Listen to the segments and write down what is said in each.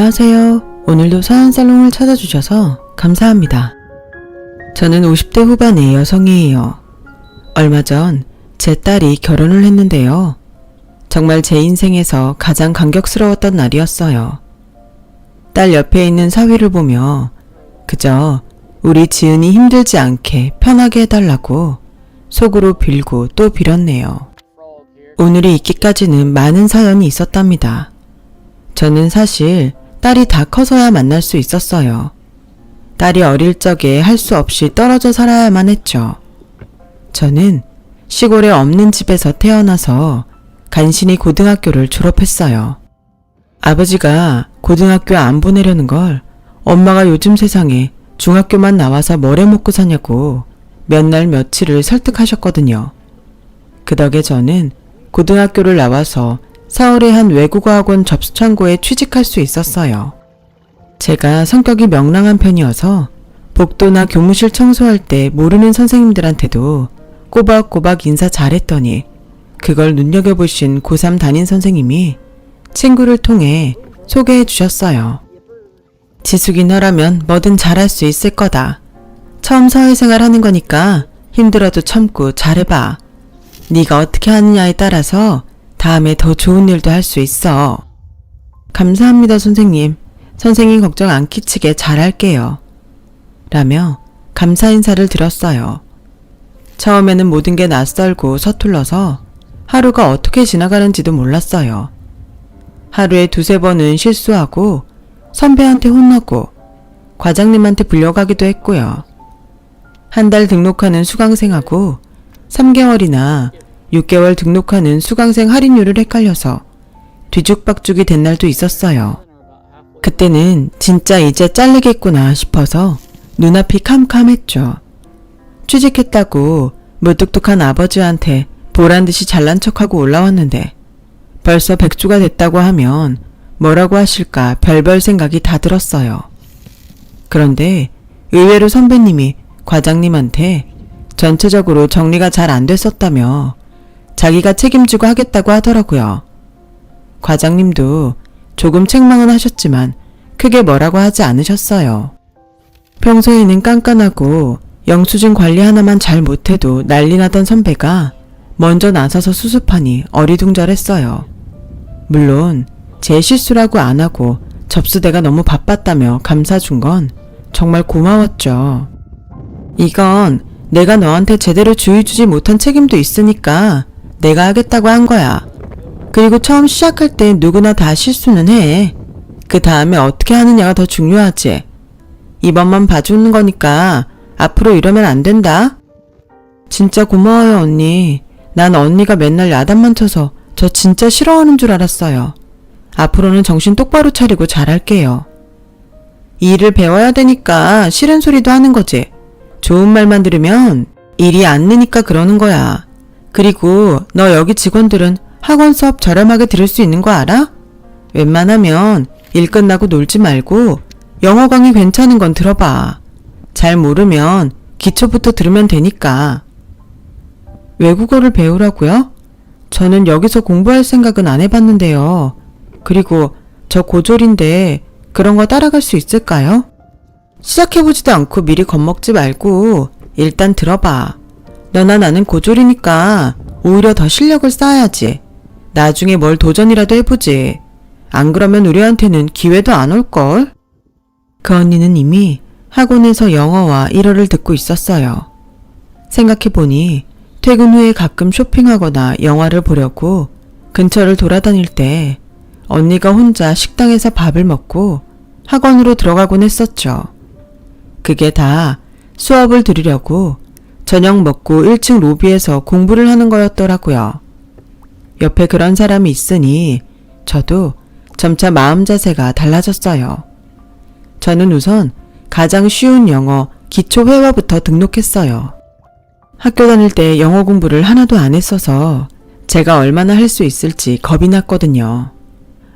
안녕하세요. 오늘도 서연살롱을 찾아주셔서 감사합니다. 저는 50대 후반의 여성이에요. 얼마 전 제 딸이 결혼을 했는데요. 정말 제 인생에서 가장 감격스러웠던 날이었어요. 딸 옆에 있는 사위를 보며 그저 우리 지은이 힘들지 않게 편하게 해달라고 속으로 빌고 또 빌었네요. 오늘이 있기까지는 많은 사연이 있었답니다. 저는 사실 딸이 다 커서야 만날 수 있었어요. 딸이 어릴 적에 할 수 없이 떨어져 살아야만 했죠. 저는 시골에 없는 집에서 태어나서 간신히 고등학교를 졸업했어요. 아버지가 고등학교 안 보내려는 걸 엄마가 요즘 세상에 중학교만 나와서 뭘 해먹고 사냐고 몇 날 며칠을 설득하셨거든요. 그 덕에 저는 고등학교를 나와서 서울의 한 외국어학원 접수창고에 취직할 수 있었어요. 제가 성격이 명랑한 편이어서 복도나 교무실 청소할 때 모르는 선생님들한테도 꼬박꼬박 인사 잘했더니 그걸 눈여겨보신 고3 담임 선생님이 친구를 통해 소개해 주셨어요. 지숙이 너라면 뭐든 잘할 수 있을 거다. 처음 사회생활 하는 거니까 힘들어도 참고 잘해봐. 네가 어떻게 하느냐에 따라서 다음에 더 좋은 일도 할 수 있어. 감사합니다 선생님. 선생님 걱정 안 끼치게 잘할게요. 라며 감사 인사를 드렸어요. 처음에는 모든 게 낯설고 서툴러서 하루가 어떻게 지나가는지도 몰랐어요. 하루에 두세 번은 실수하고 선배한테 혼나고 과장님한테 불려가기도 했고요. 한 달 등록하는 수강생하고 3개월이나 6개월 등록하는 수강생 할인율을 헷갈려서 뒤죽박죽이 된 날도 있었어요. 그때는 진짜 이제 잘리겠구나 싶어서 눈앞이 캄캄했죠. 취직했다고 무뚝뚝한 아버지한테 보란듯이 잘난 척하고 올라왔는데 벌써 백수가 됐다고 하면 뭐라고 하실까 별별 생각이 다 들었어요. 그런데 의외로 선배님이 과장님한테 전체적으로 정리가 잘 안 됐었다며 자기가 책임지고 하겠다고 하더라고요. 과장님도 조금 책망은 하셨지만 크게 뭐라고 하지 않으셨어요. 평소에는 깐깐하고 영수증 관리 하나만 잘 못해도 난리 나던 선배가 먼저 나서서 수습하니 어리둥절했어요. 물론 제 실수라고 안 하고 접수대가 너무 바빴다며 감사준 건 정말 고마웠죠. 이건 내가 너한테 제대로 주의 주지 못한 책임도 있으니까 내가 하겠다고 한 거야. 그리고 처음 시작할 때 누구나 다 실수는 해. 그 다음에 어떻게 하느냐가 더 중요하지. 이번만 봐주는 거니까 앞으로 이러면 안 된다. 진짜 고마워요 언니. 난 언니가 맨날 야단만 쳐서 저 진짜 싫어하는 줄 알았어요. 앞으로는 정신 똑바로 차리고 잘할게요. 일을 배워야 되니까 싫은 소리도 하는 거지. 좋은 말만 들으면 일이 안 느니까 그러는 거야. 그리고 너 여기 직원들은 학원 수업 저렴하게 들을 수 있는 거 알아? 웬만하면 일 끝나고 놀지 말고 영어 강의 괜찮은 건 들어봐. 잘 모르면 기초부터 들으면 되니까. 외국어를 배우라고요? 저는 여기서 공부할 생각은 안 해봤는데요. 그리고 저 고졸인데 그런 거 따라갈 수 있을까요? 시작해보지도 않고 미리 겁먹지 말고 일단 들어봐. 너나 나는 고졸이니까 오히려 더 실력을 쌓아야지. 나중에 뭘 도전이라도 해보지. 안 그러면 우리한테는 기회도 안 올걸? 그 언니는 이미 학원에서 영어와 일어를 듣고 있었어요. 생각해보니 퇴근 후에 가끔 쇼핑하거나 영화를 보려고 근처를 돌아다닐 때 언니가 혼자 식당에서 밥을 먹고 학원으로 들어가곤 했었죠. 그게 다 수업을 들으려고 저녁 먹고 1층 로비에서 공부를 하는 거였더라고요. 옆에 그런 사람이 있으니 저도 점차 마음 자세가 달라졌어요. 저는 우선 가장 쉬운 영어 기초 회화부터 등록했어요. 학교 다닐 때 영어 공부를 하나도 안 했어서 제가 얼마나 할 수 있을지 겁이 났거든요.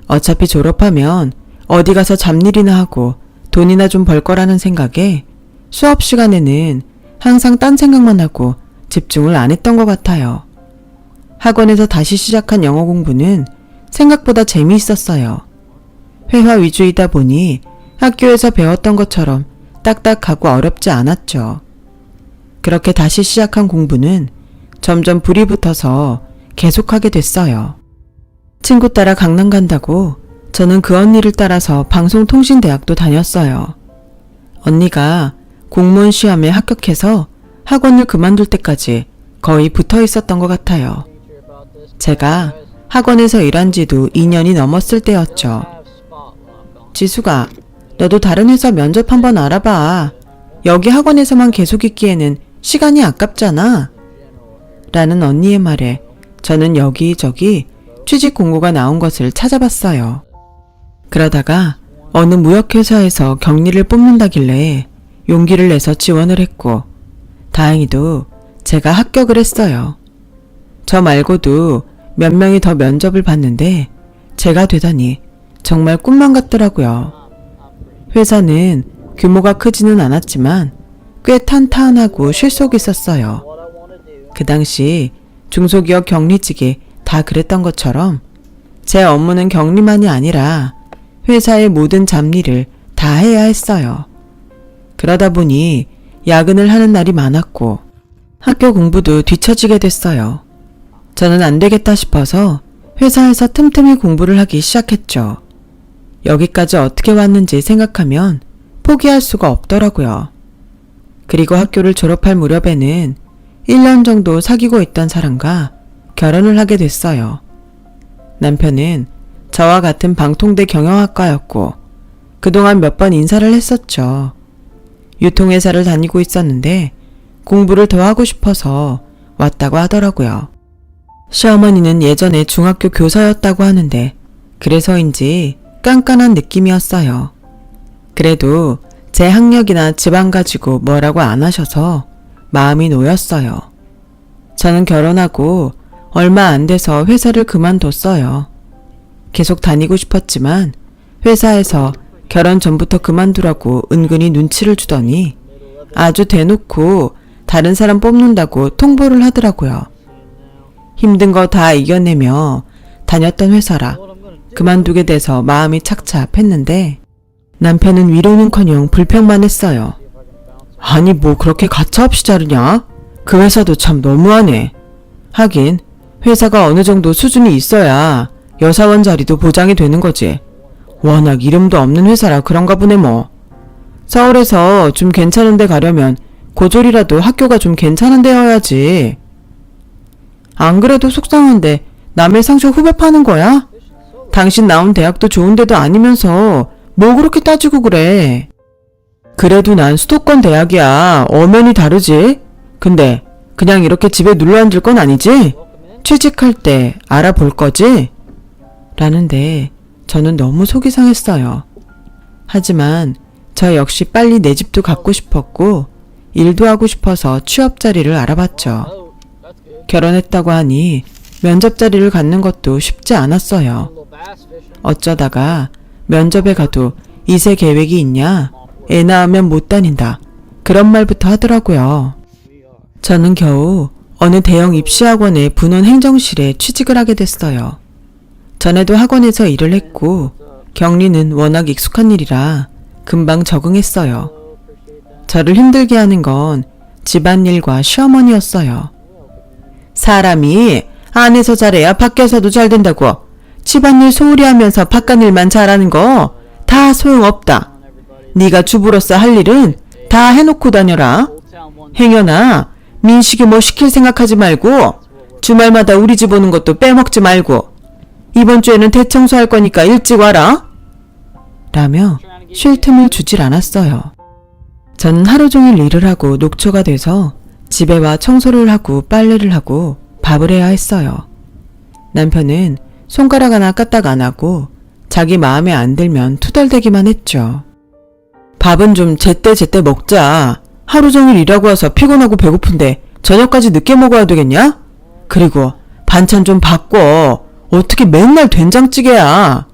어차피 졸업하면 어디 가서 잡일이나 하고 돈이나 좀 벌 거라는 생각에 수업 시간에는 항상 딴 생각만 하고 집중을 안 했던 것 같아요. 학원에서 다시 시작한 영어 공부는 생각보다 재미있었어요. 회화 위주이다 보니 학교에서 배웠던 것처럼 딱딱하고 어렵지 않았죠. 그렇게 다시 시작한 공부는 점점 불이 붙어서 계속하게 됐어요. 친구 따라 강남 간다고 저는 그 언니를 따라서 방송통신대학도 다녔어요. 언니가 공무원 시험에 합격해서 학원을 그만둘 때까지 거의 붙어 있었던 것 같아요. 제가 학원에서 일한 지도 2년이 넘었을 때였죠. 지수가, 너도 다른 회사 면접 한번 알아봐. 여기 학원에서만 계속 있기에는 시간이 아깝잖아. 라는 언니의 말에 저는 여기저기 취직 공고가 나온 것을 찾아봤어요. 그러다가 어느 무역회사에서 경리를 뽑는다길래 용기를 내서 지원을 했고, 다행히도 제가 합격을 했어요. 저 말고도 몇 명이 더 면접을 봤는데 제가 되다니 정말 꿈만 같더라고요. 회사는 규모가 크지는 않았지만 꽤 탄탄하고 실속이 있었어요. 그 당시 중소기업 경리직이 다 그랬던 것처럼 제 업무는 경리만이 아니라 회사의 모든 잡일을 다 해야 했어요. 그러다 보니 야근을 하는 날이 많았고 학교 공부도 뒤처지게 됐어요. 저는 안 되겠다 싶어서 회사에서 틈틈이 공부를 하기 시작했죠. 여기까지 어떻게 왔는지 생각하면 포기할 수가 없더라고요. 그리고 학교를 졸업할 무렵에는 1년 정도 사귀고 있던 사람과 결혼을 하게 됐어요. 남편은 저와 같은 방통대 경영학과였고 그동안 몇 번 인사를 했었죠. 유통회사를 다니고 있었는데 공부를 더 하고 싶어서 왔다고 하더라고요. 시어머니는 예전에 중학교 교사였다고 하는데 그래서인지 깐깐한 느낌이었어요. 그래도 제 학력이나 집안 가지고 뭐라고 안 하셔서 마음이 놓였어요. 저는 결혼하고 얼마 안 돼서 회사를 그만뒀어요. 계속 다니고 싶었지만 회사에서 결혼 전부터 그만두라고 은근히 눈치를 주더니 아주 대놓고 다른 사람 뽑는다고 통보를 하더라고요. 힘든 거 다 이겨내며 다녔던 회사라 그만두게 돼서 마음이 착잡했는데 남편은 위로는커녕 불평만 했어요. 아니 뭐 그렇게 가차없이 자르냐? 그 회사도 참 너무하네. 하긴 회사가 어느 정도 수준이 있어야 여사원 자리도 보장이 되는 거지. 워낙 이름도 없는 회사라 그런가 보네 뭐. 서울에서 좀 괜찮은 데 가려면 고졸이라도 학교가 좀 괜찮은 데여야지. 안 그래도 속상한데 남의 상처 후배 파는 거야? 당신 나온 대학도 좋은 데도 아니면서 뭐 그렇게 따지고 그래. 그래도 난 수도권 대학이야. 엄연히 다르지. 근데 그냥 이렇게 집에 눌러 앉을 건 아니지? 취직할 때 알아볼 거지? 라는데 저는 너무 속이 상했어요. 하지만 저 역시 빨리 내 집도 갖고 싶었고 일도 하고 싶어서 취업 자리를 알아봤죠. 결혼했다고 하니 면접 자리를 갖는 것도 쉽지 않았어요. 어쩌다가 면접에 가도 이세 계획이 있냐? 애 낳으면 못 다닌다. 그런 말부터 하더라고요. 저는 겨우 어느 대형 입시학원의 분원 행정실에 취직을 하게 됐어요. 전에도 학원에서 일을 했고 격리는 워낙 익숙한 일이라 금방 적응했어요. 저를 힘들게 하는 건 집안일과 시어머니였어요. 사람이 안에서 잘해야 밖에서도 잘 된다고. 집안일 소홀히 하면서 바깥일만 잘하는 거 다 소용없다. 네가 주부로서 할 일은 다 해놓고 다녀라. 행여나 민식이 뭐 시킬 생각하지 말고 주말마다 우리 집 오는 것도 빼먹지 말고 이번 주에는 대청소할 거니까 일찍 와라. 라며 쉴 틈을 주질 않았어요. 저는 하루 종일 일을 하고 녹초가 돼서 집에 와 청소를 하고 빨래를 하고 밥을 해야 했어요. 남편은 손가락 하나 까딱 안 하고 자기 마음에 안 들면 투덜대기만 했죠. 밥은 좀 제때제때 먹자. 하루 종일 일하고 와서 피곤하고 배고픈데 저녁까지 늦게 먹어야 되겠냐? 그리고 반찬 좀 바꿔. 어떻게 맨날 된장찌개야.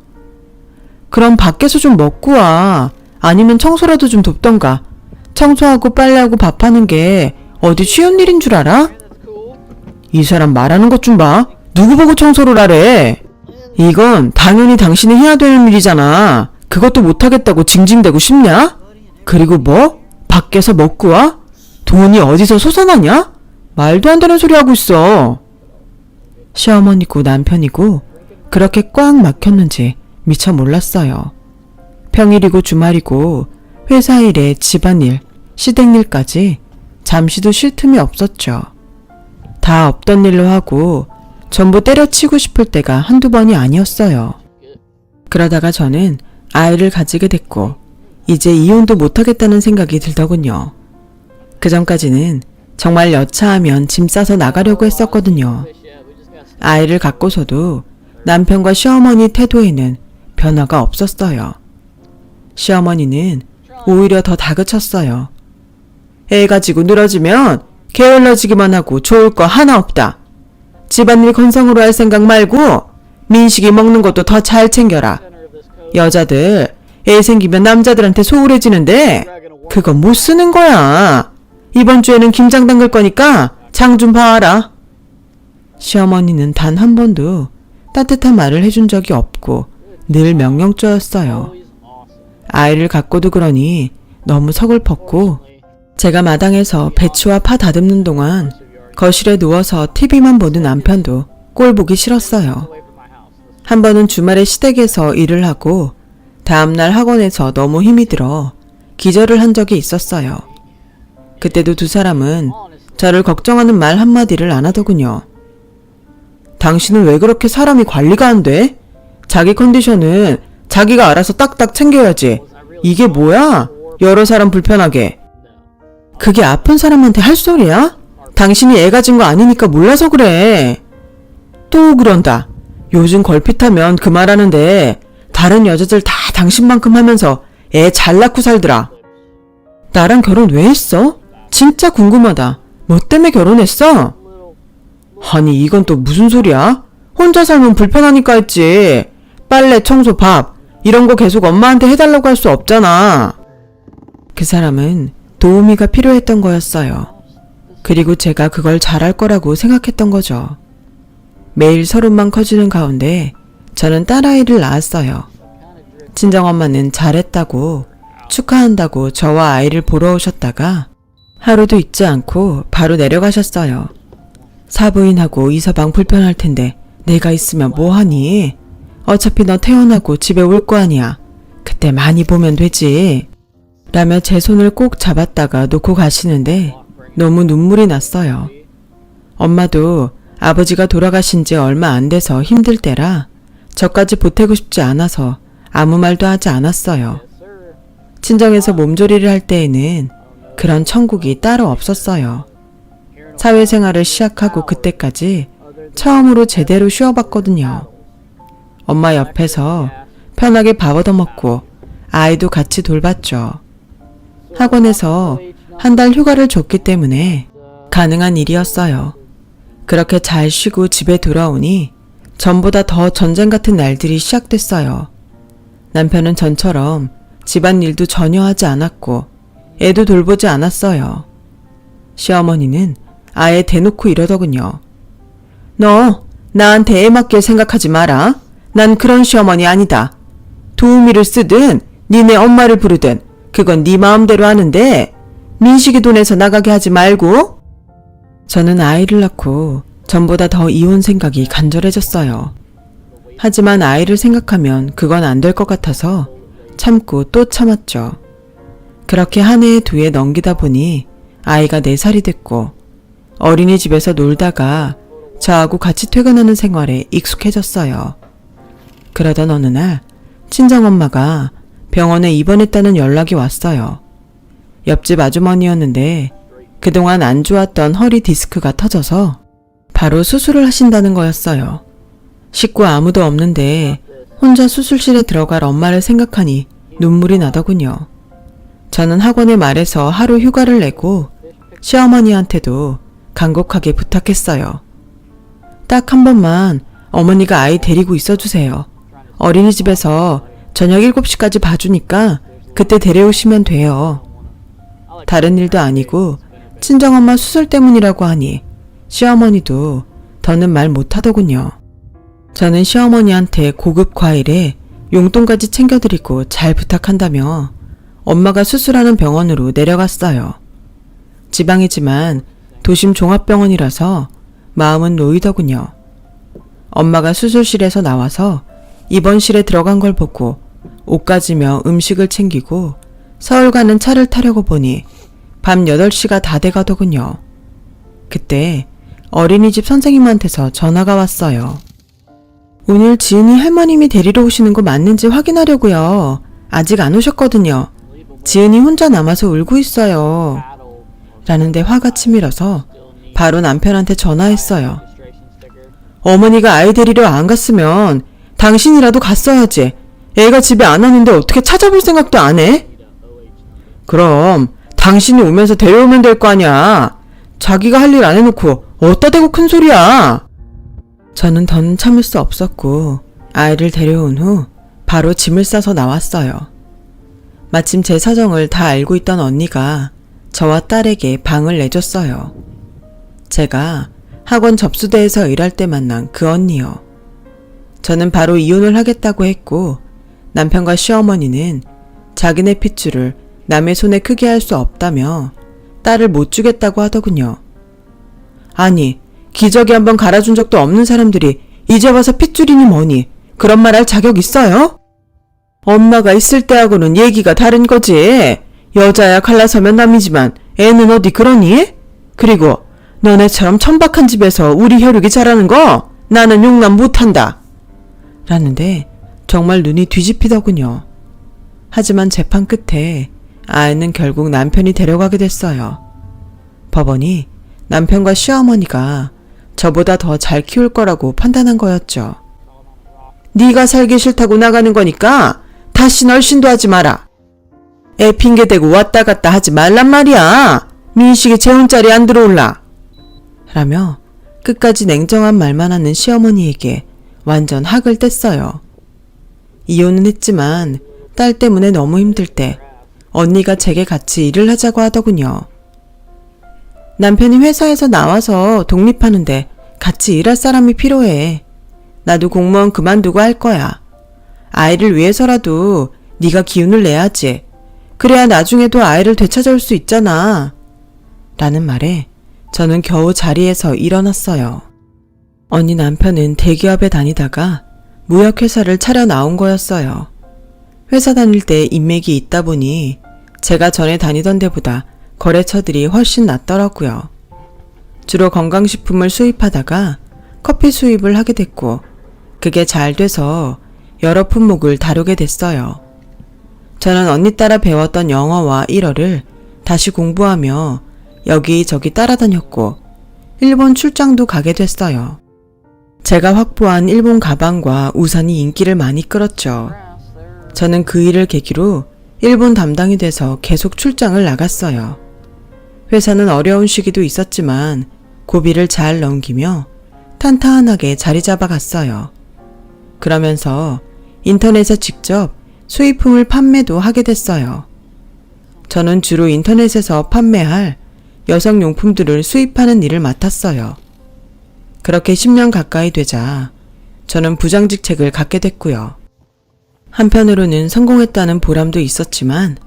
그럼 밖에서 좀 먹고 와. 아니면 청소라도 좀 돕던가. 청소하고 빨래하고 밥하는 게 어디 쉬운 일인 줄 알아? 이 사람 말하는 것 좀 봐. 누구 보고 청소를 하래. 이건 당연히 당신이 해야 될 일이잖아. 그것도 못하겠다고 징징대고 싶냐? 그리고 뭐? 밖에서 먹고 와? 돈이 어디서 솟아나냐? 말도 안 되는 소리 하고 있어. 시어머니고 남편이고 그렇게 꽉 막혔는지 미처 몰랐어요. 평일이고 주말이고 회사 일에 집안일, 시댁일까지 잠시도 쉴 틈이 없었죠. 다 없던 일로 하고 전부 때려치고 싶을 때가 한두 번이 아니었어요. 그러다가 저는 아이를 가지게 됐고 이제 이혼도 못하겠다는 생각이 들더군요. 그전까지는 정말 여차하면 짐 싸서 나가려고 했었거든요. 아이를 갖고서도 남편과 시어머니 태도에는 변화가 없었어요. 시어머니는 오히려 더 다그쳤어요. 애 가지고 늘어지면 게을러지기만 하고 좋을 거 하나 없다. 집안일 건성으로 할 생각 말고 민식이 먹는 것도 더 잘 챙겨라. 여자들 애 생기면 남자들한테 소홀해지는데 그거 못 쓰는 거야. 이번 주에는 김장 담글 거니까 장 좀 봐라. 시어머니는 단 한 번도 따뜻한 말을 해준 적이 없고 늘 명령조였어요. 아이를 갖고도 그러니 너무 서글펐고 제가 마당에서 배추와 파 다듬는 동안 거실에 누워서 TV만 보는 남편도 꼴 보기 싫었어요. 한 번은 주말에 시댁에서 일을 하고 다음날 학원에서 너무 힘이 들어 기절을 한 적이 있었어요. 그때도 두 사람은 저를 걱정하는 말 한마디를 안 하더군요. 당신은 왜 그렇게 사람이 관리가 안 돼? 자기 컨디션은 자기가 알아서 딱딱 챙겨야지. 이게 뭐야? 여러 사람 불편하게. 그게 아픈 사람한테 할 소리야? 당신이 애 가진 거 아니니까 몰라서 그래. 또 그런다. 요즘 걸핏하면 그 말하는데 다른 여자들 다 당신만큼 하면서 애 잘 낳고 살더라. 나랑 결혼 왜 했어? 진짜 궁금하다. 뭐 때문에 결혼했어? 아니 이건 또 무슨 소리야? 혼자 살면 불편하니까 했지. 빨래, 청소, 밥 이런 거 계속 엄마한테 해달라고 할 수 없잖아. 그 사람은 도우미가 필요했던 거였어요. 그리고 제가 그걸 잘할 거라고 생각했던 거죠. 매일 서름만 커지는 가운데 저는 딸아이를 낳았어요. 친정엄마는 잘했다고 축하한다고 저와 아이를 보러 오셨다가 하루도 있지 않고 바로 내려가셨어요. 사부인하고 이서방 불편할 텐데 내가 있으면 뭐하니? 어차피 너 태어나고 집에 올 거 아니야. 그때 많이 보면 되지. 라며 제 손을 꼭 잡았다가 놓고 가시는데 너무 눈물이 났어요. 엄마도 아버지가 돌아가신 지 얼마 안 돼서 힘들 때라 저까지 보태고 싶지 않아서 아무 말도 하지 않았어요. 친정에서 몸조리를 할 때에는 그런 천국이 따로 없었어요. 사회생활을 시작하고 그때까지 처음으로 제대로 쉬어봤거든요. 엄마 옆에서 편하게 밥 얻어먹고 아이도 같이 돌봤죠. 학원에서 한 달 휴가를 줬기 때문에 가능한 일이었어요. 그렇게 잘 쉬고 집에 돌아오니 전보다 더 전쟁 같은 날들이 시작됐어요. 남편은 전처럼 집안일도 전혀 하지 않았고 애도 돌보지 않았어요. 시어머니는 아예 대놓고 이러더군요. 너 나한테 애 맡길 생각하지 마라. 난 그런 시어머니 아니다. 도우미를 쓰든 니네 엄마를 부르든 그건 네 마음대로 하는데 민식이 돈에서 나가게 하지 말고. 저는 아이를 낳고 전보다 더 이혼 생각이 간절해졌어요. 하지만 아이를 생각하면 그건 안 될 것 같아서 참고 또 참았죠. 그렇게 한 해 두 해 넘기다 보니 아이가 4살이 됐고 어린이집에서 놀다가 저하고 같이 퇴근하는 생활에 익숙해졌어요. 그러던 어느 날 친정엄마가 병원에 입원했다는 연락이 왔어요. 옆집 아주머니였는데 그동안 안 좋았던 허리 디스크가 터져서 바로 수술을 하신다는 거였어요. 식구 아무도 없는데 혼자 수술실에 들어갈 엄마를 생각하니 눈물이 나더군요. 저는 학원에 말해서 하루 휴가를 내고 시어머니한테도 간곡하게 부탁했어요. 딱 한 번만 어머니가 아이 데리고 있어주세요. 어린이집에서 저녁 7시까지 봐주니까 그때 데려오시면 돼요. 다른 일도 아니고 친정엄마 수술 때문이라고 하니 시어머니도 더는 말 못하더군요. 저는 시어머니한테 고급 과일에 용돈까지 챙겨드리고 잘 부탁한다며 엄마가 수술하는 병원으로 내려갔어요. 지방이지만 도심 종합병원이라서 마음은 놓이더군요. 엄마가 수술실에서 나와서 입원실에 들어간 걸 보고 옷 가지며 음식을 챙기고 서울 가는 차를 타려고 보니 밤 8시가 다 돼가더군요. 그때 어린이집 선생님한테서 전화가 왔어요. 오늘 지은이 할머님이 데리러 오시는 거 맞는지 확인하려고요. 아직 안 오셨거든요. 지은이 혼자 남아서 울고 있어요. 라는데 화가 치밀어서 바로 남편한테 전화했어요. 어머니가 아이 데리러 안 갔으면 당신이라도 갔어야지. 애가 집에 안 왔는데 어떻게 찾아볼 생각도 안 해? 그럼 당신이 오면서 데려오면 될 거 아니야. 자기가 할 일 안 해놓고 어디다 대고 큰 소리야. 저는 더는 참을 수 없었고 아이를 데려온 후 바로 짐을 싸서 나왔어요. 마침 제 사정을 다 알고 있던 언니가 저와 딸에게 방을 내줬어요. 제가 학원 접수대에서 일할 때 만난 그 언니요. 저는 바로 이혼을 하겠다고 했고 남편과 시어머니는 자기네 핏줄을 남의 손에 크게 할 수 없다며 딸을 못 주겠다고 하더군요. 아니, 기저귀 한번 갈아준 적도 없는 사람들이 이제 와서 핏줄이니 뭐니 그런 말 할 자격 있어요? 엄마가 있을 때하고는 얘기가 다른 거지. 여자야 갈라서면 남이지만 애는 어디 그러니? 그리고 너네처럼 천박한 집에서 우리 혈육이 자라는 거 나는 용납 못한다. 라는데 정말 눈이 뒤집히더군요. 하지만 재판 끝에 아이는 결국 남편이 데려가게 됐어요. 법원이 남편과 시어머니가 저보다 더 잘 키울 거라고 판단한 거였죠. 네가 살기 싫다고 나가는 거니까 다시 널씬도 하지 마라. 애 핑계대고 왔다 갔다 하지 말란 말이야. 민식이 재혼자리 안 들어올라. 라며 끝까지 냉정한 말만 하는 시어머니에게 완전 학을 뗐어요. 이혼은 했지만 딸 때문에 너무 힘들 때 언니가 제게 같이 일을 하자고 하더군요. 남편이 회사에서 나와서 독립하는데 같이 일할 사람이 필요해. 나도 공무원 그만두고 할 거야. 아이를 위해서라도 네가 기운을 내야지. 그래야 나중에도 아이를 되찾아올 수 있잖아. 라는 말에 저는 겨우 자리에서 일어났어요. 언니 남편은 대기업에 다니다가 무역회사를 차려 나온 거였어요. 회사 다닐 때 인맥이 있다 보니 제가 전에 다니던 데보다 거래처들이 훨씬 낫더라고요. 주로 건강식품을 수입하다가 커피 수입을 하게 됐고 그게 잘 돼서 여러 품목을 다루게 됐어요. 저는 언니 따라 배웠던 영어와 일어를 다시 공부하며 여기저기 따라다녔고 일본 출장도 가게 됐어요. 제가 확보한 일본 가방과 우산이 인기를 많이 끌었죠. 저는 그 일을 계기로 일본 담당이 돼서 계속 출장을 나갔어요. 회사는 어려운 시기도 있었지만 고비를 잘 넘기며 탄탄하게 자리 잡아갔어요. 그러면서 인터넷에 직접 수입품을 판매도 하게 됐어요. 저는 주로 인터넷에서 판매할 여성용품들을 수입하는 일을 맡았어요. 그렇게 10년 가까이 되자 저는 부장직책을 갖게 됐고요. 한편으로는 성공했다는 보람도 있었지만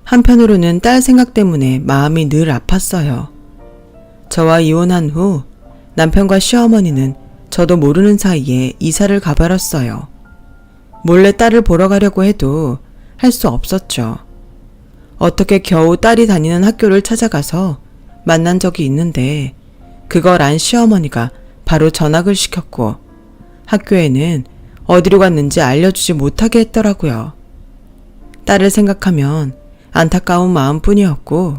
한편으로는 딸 생각 때문에 마음이 늘 아팠어요. 저와 이혼한 후 남편과 시어머니는 저도 모르는 사이에 이사를 가버렸어요. 몰래 딸을 보러 가려고 해도 할 수 없었죠. 어떻게 겨우 딸이 다니는 학교를 찾아가서 만난 적이 있는데 그걸 안 시어머니가 바로 전학을 시켰고 학교에는 어디로 갔는지 알려주지 못하게 했더라고요. 딸을 생각하면 안타까운 마음뿐이었고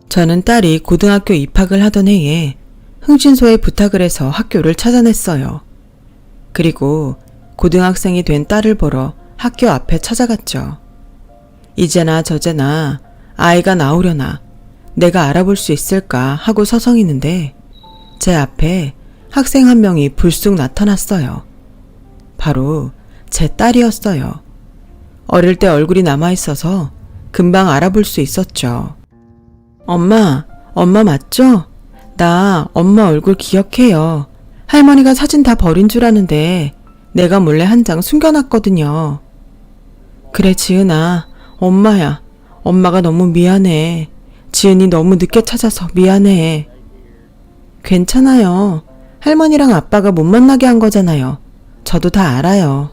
저는 딸이 고등학교 입학을 하던 해에 흥신소에 부탁을 해서 학교를 찾아냈어요. 그리고 고등학생이 된 딸을 보러 학교 앞에 찾아갔죠. 이제나 저제나 아이가 나오려나 내가 알아볼 수 있을까 하고 서성이는데 제 앞에 학생 한 명이 불쑥 나타났어요. 바로 제 딸이었어요. 어릴 때 얼굴이 남아있어서 금방 알아볼 수 있었죠. 엄마 맞죠? 나 엄마 얼굴 기억해요. 할머니가 사진 다 버린 줄 아는데 내가 몰래 한 장 숨겨놨거든요. 그래, 지은아. 엄마야. 엄마가 너무 미안해. 지은이 너무 늦게 찾아서 미안해. 괜찮아요. 할머니랑 아빠가 못 만나게 한 거잖아요. 저도 다 알아요.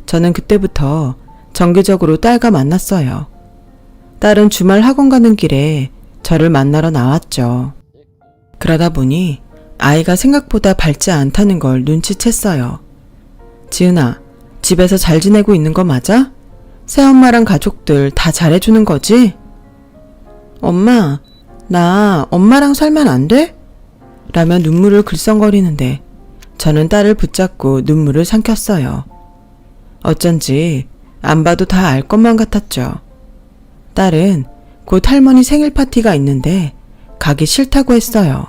저는 그때부터 정기적으로 딸과 만났어요. 딸은 주말 학원 가는 길에 저를 만나러 나왔죠. 그러다 보니 아이가 생각보다 밝지 않다는 걸 눈치챘어요. 지은아, 집에서 잘 지내고 있는 거 맞아? 새엄마랑 가족들 다 잘해주는 거지? 엄마, 나 엄마랑 살면 안 돼? 라며 눈물을 글썽거리는데 저는 딸을 붙잡고 눈물을 삼켰어요. 어쩐지 안 봐도 다 알 것만 같았죠. 딸은 곧 할머니 생일 파티가 있는데 가기 싫다고 했어요.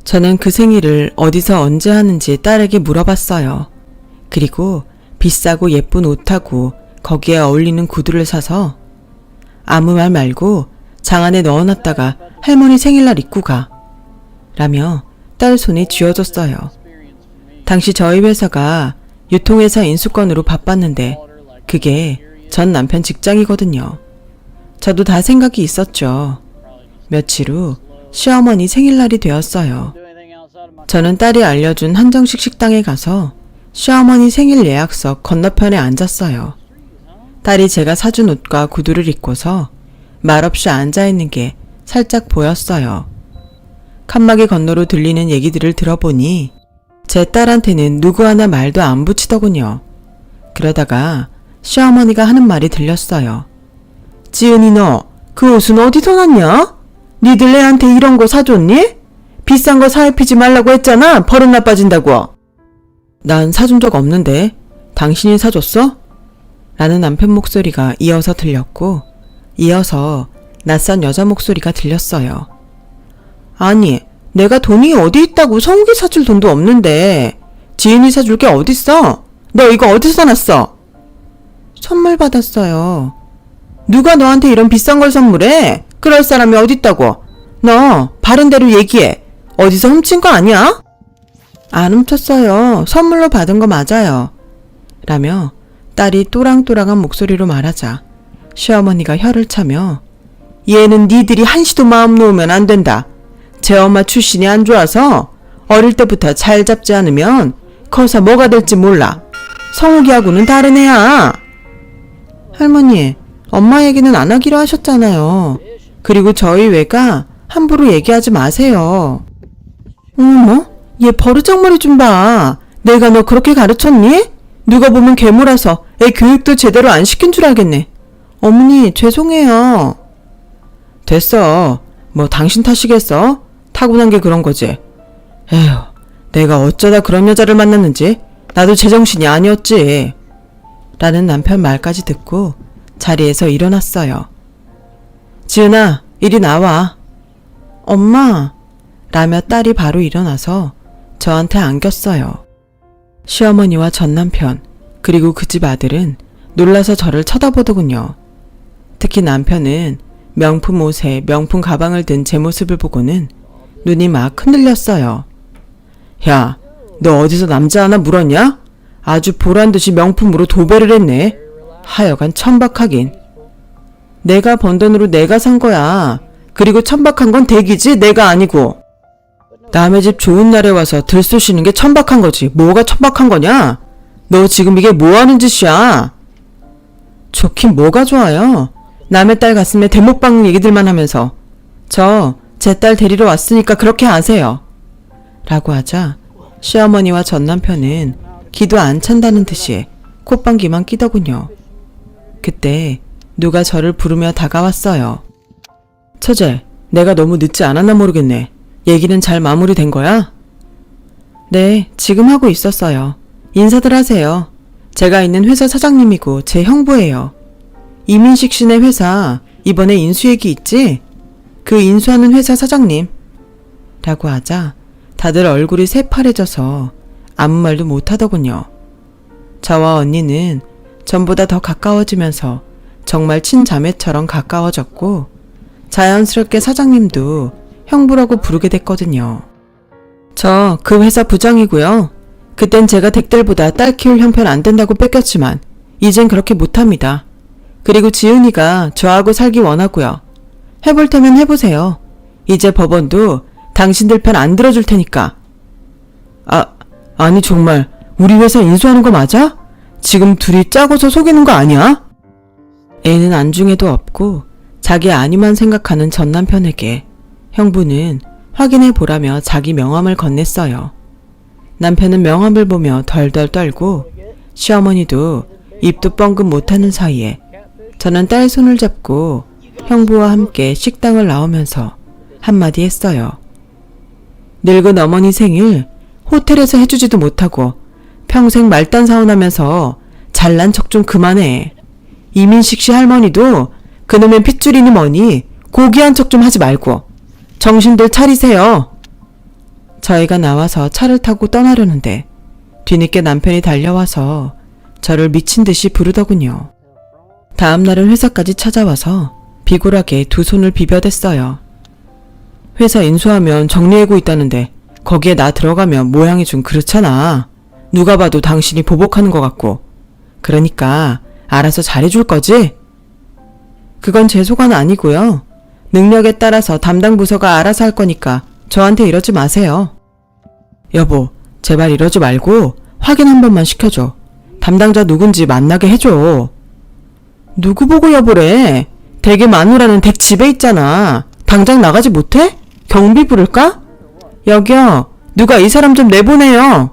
저는 그 생일을 어디서 언제 하는지 딸에게 물어봤어요. 그리고 비싸고 예쁜 옷하고 거기에 어울리는 구두를 사서 아무 말 말고 장 안에 넣어놨다가 할머니 생일날 입고 가 라며 딸 손에 쥐어줬어요. 당시 저희 회사가 유통회사 인수권으로 바빴는데 그게 전 남편 직장이거든요. 저도 다 생각이 있었죠. 며칠 후 시어머니 생일날이 되었어요. 저는 딸이 알려준 한정식 식당에 가서 시어머니 생일 예약석 건너편에 앉았어요. 딸이 제가 사준 옷과 구두를 입고서 말없이 앉아있는 게 살짝 보였어요. 칸막이 건너로 들리는 얘기들을 들어보니 제 딸한테는 누구 하나 말도 안 붙이더군요. 그러다가 시어머니가 하는 말이 들렸어요. 지은이 너 그 옷은 어디서 났냐? 니들 애한테 이런 거 사줬니? 비싼 거 사 입히지 말라고 했잖아. 버릇 나빠진다고. 난 사준 적 없는데 당신이 사줬어? 라는 남편 목소리가 이어서 들렸고 이어서 낯선 여자 목소리가 들렸어요. 아니, 내가 돈이 어디 있다고 성욱이 사줄 돈도 없는데 지은이 사줄 게 어딨어? 너 이거 어디서 났어? 선물 받았어요. 누가 너한테 이런 비싼 걸 선물해? 그럴 사람이 어딨다고? 너 바른 대로 얘기해. 어디서 훔친 거 아니야? 안 훔쳤어요. 선물로 받은 거 맞아요. 라며 딸이 또랑또랑한 목소리로 말하자 시어머니가 혀를 차며 얘는 니들이 한시도 마음 놓으면 안 된다. 제 엄마 출신이 안 좋아서 어릴 때부터 잘 잡지 않으면 커서 뭐가 될지 몰라. 성욱이하고는 다른 애야. 할머니, 엄마 얘기는 안 하기로 하셨잖아요. 그리고 저희 외가 함부로 얘기하지 마세요. 어머, 얘 버르장머리 좀 봐. 내가 너 그렇게 가르쳤니? 누가 보면 괴물아서 애 교육도 제대로 안 시킨 줄 알겠네. 어머니, 죄송해요. 됐어. 뭐 당신 탓이겠어? 타고난 게 그런 거지. 에휴, 내가 어쩌다 그런 여자를 만났는지 나도 제정신이 아니었지. 라는 남편 말까지 듣고 자리에서 일어났어요. 지은아, 이리 나와. 엄마, 라며 딸이 바로 일어나서 저한테 안겼어요. 시어머니와 전 남편, 그리고 그 집 아들은 놀라서 저를 쳐다보더군요. 특히 남편은 명품 옷에 명품 가방을 든 제 모습을 보고는 눈이 막 흔들렸어요. 야, 너 어디서 남자 하나 물었냐? 아주 보란듯이 명품으로 도배를 했네. 하여간 천박하긴. 내가 번 돈으로 내가 산 거야. 그리고 천박한 건 댁이지 내가 아니고. 남의 집 좋은 날에 와서 들쑤시는 게 천박한 거지. 뭐가 천박한 거냐? 너 지금 이게 뭐 하는 짓이야? 좋긴 뭐가 좋아요. 남의 딸 가슴에 대못 박는 얘기들만 하면서. 제 딸 데리러 왔으니까 그렇게 아세요. 라고 하자 시어머니와 전 남편은 기도 안 찬다는 듯이 콧방귀만 끼더군요. 그때 누가 저를 부르며 다가왔어요. 처제, 내가 너무 늦지 않았나 모르겠네. 얘기는 잘 마무리된 거야? 네, 지금 하고 있었어요. 인사들 하세요. 제가 있는 회사 사장님이고 제 형부예요. 이민식 씨네 회사 이번에 인수얘기 있지? 그 인수하는 회사 사장님. 라고 하자 다들 얼굴이 새파래져서 아무 말도 못하더군요. 저와 언니는 전보다 더 가까워지면서 정말 친자매처럼 가까워졌고 자연스럽게 사장님도 형부라고 부르게 됐거든요. 저 그 회사 부장이고요. 그땐 제가 댁들보다 딸 키울 형편 안 된다고 뺏겼지만 이젠 그렇게 못합니다. 그리고 지은이가 저하고 살기 원하고요. 해볼 테면 해보세요. 이제 법원도 당신들 편 안 들어줄 테니까. 아니 정말 우리 회사 인수하는 거 맞아? 지금 둘이 짜고서 속이는 거 아니야? 애는 안중에도 없고 자기 아니만 생각하는 전 남편에게 형부는 확인해 보라며 자기 명함을 건넸어요. 남편은 명함을 보며 덜덜 떨고 시어머니도 입도 뻥긋 못하는 사이에 저는 딸 손을 잡고 형부와 함께 식당을 나오면서 한마디 했어요. 늙은 어머니 생일 호텔에서 해주지도 못하고 평생 말단 사원하면서 잘난 척 좀 그만해. 이민식 씨 할머니도 그놈의 핏줄이니 뭐니 고귀한 척 좀 하지 말고 정신들 차리세요. 저희가 나와서 차를 타고 떠나려는데 뒤늦게 남편이 달려와서 저를 미친 듯이 부르더군요. 다음 날은 회사까지 찾아와서 비굴하게 두 손을 비벼댔어요. 회사 인수하면 정리하고 있다는데 거기에 나 들어가면 모양이 좀 그렇잖아. 누가 봐도 당신이 보복하는 것 같고. 그러니까 알아서 잘해줄 거지? 그건 제 소관 아니고요. 능력에 따라서 담당 부서가 알아서 할 거니까 저한테 이러지 마세요. 여보, 제발 이러지 말고 확인 한 번만 시켜줘. 담당자 누군지 만나게 해줘. 누구 보고 여보래? 댁의 마누라는 댁 집에 있잖아. 당장 나가지 못해? 경비 부를까? 여기요, 누가 이 사람 좀 내보내요.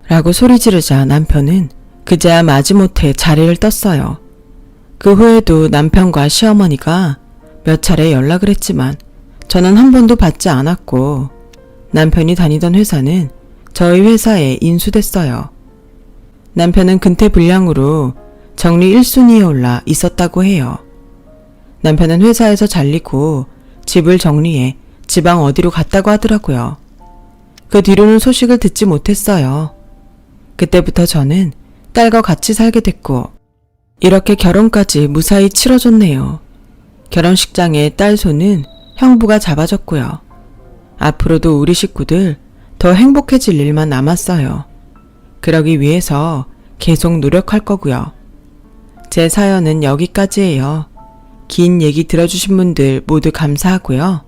라고 소리 지르자 남편은 그제야 마지못해 자리를 떴어요. 그 후에도 남편과 시어머니가 몇 차례 연락을 했지만 저는 한 번도 받지 않았고 남편이 다니던 회사는 저희 회사에 인수됐어요. 남편은 근태불량으로 정리 1순위에 올라 있었다고 해요. 남편은 회사에서 잘리고 집을 정리해 지방 어디로 갔다고 하더라고요. 그 뒤로는 소식을 듣지 못했어요. 그때부터 저는 딸과 같이 살게 됐고 이렇게 결혼까지 무사히 치러줬네요. 결혼식장에 딸 손은 형부가 잡아줬고요. 앞으로도 우리 식구들 더 행복해질 일만 남았어요. 그러기 위해서 계속 노력할 거고요. 제 사연은 여기까지예요. 긴 얘기 들어주신 분들 모두 감사하고요.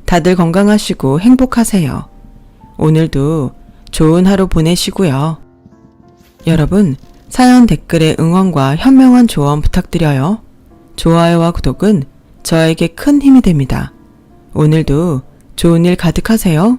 다들 건강하시고 행복하세요. 오늘도 좋은 하루 보내시고요. 여러분, 사연 댓글에 응원과 현명한 조언 부탁드려요. 좋아요와 구독은 저에게 큰 힘이 됩니다. 오늘도 좋은 일 가득하세요.